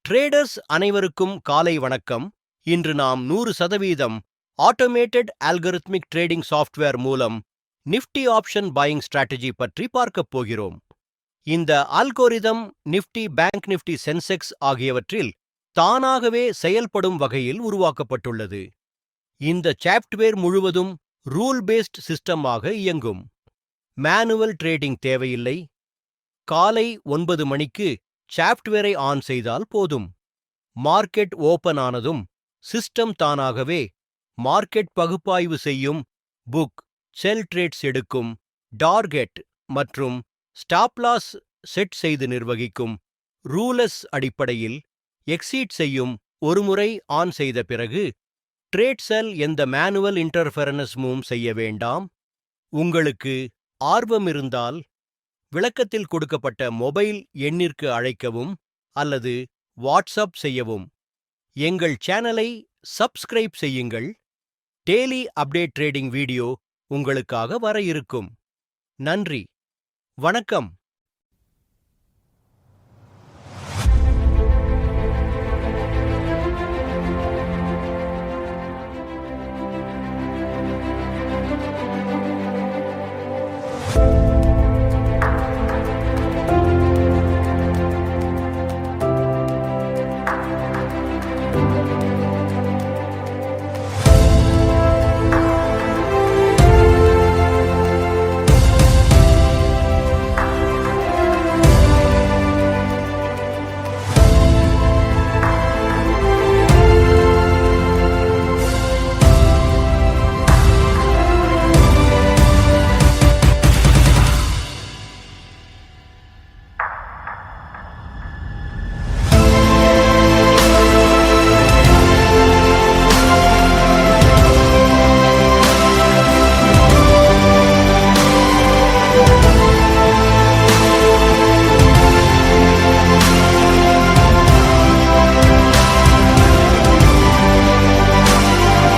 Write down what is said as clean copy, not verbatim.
Traders அனைவருக்கும் காலை வணக்கம். இன்று நாம் 100% ஆட்டோமேட்டட் அல்கரித்மிக் ட்ரேடிங் சாஃப்ட்வேர் மூலம் நிஃப்டி ஆப்ஷன் பையிங் ஸ்ட்ராட்டஜி பற்றி பார்க்கப் போகிறோம். இந்த algorithm Nifty, bank Nifty, Sensex ஆகியவற்றில் தானாகவே செயல்படும் வகையில் உருவாக்கப்பட்டுள்ளது. இந்த சாஃப்ட்வேர் முழுவதும் ரூல் பேஸ்ட் சிஸ்டமாக இயங்கும். மேனுவல் ட்ரேடிங் தேவையில்லை. காலை 9 மணிக்கு சாஃப்ட்வேரை ஆன் செய்தால் போதும். மார்க்கெட் ஓபன் ஆனதும் சிஸ்டம் தானாகவே மார்க்கெட் பகுப்பாய்வு செய்யும், புக், செல் ட்ரேட்ஸ் எடுக்கும், டார்கெட் மற்றும் ஸ்டாப் லாஸ் செட் செய்து நிர்வகிக்கும். ரூலஸ் அடிப்படையில் எக்ஸீட் செய்யும். ஒருமுறை ஆன் செய்த பிறகு ட்ரேட் செல் எந்த மேனுவல் இன்டர்ஃபெரன்ஸும் செய்ய வேண்டாம். உங்களுக்கு ஆர்வம் இருந்தால் விளக்கத்தில் கொடுக்கப்பட்ட மொபைல் எண்ணிற்கு அழைக்கவும் அல்லது வாட்ஸ்அப் செய்யவும். எங்கள் சேனலை சப்ஸ்கிரைப் செய்யுங்கள். டெய்லி அப்டேட் ட்ரேடிங் வீடியோ உங்களுக்காக வர இருக்கும். நன்றி, வணக்கம்.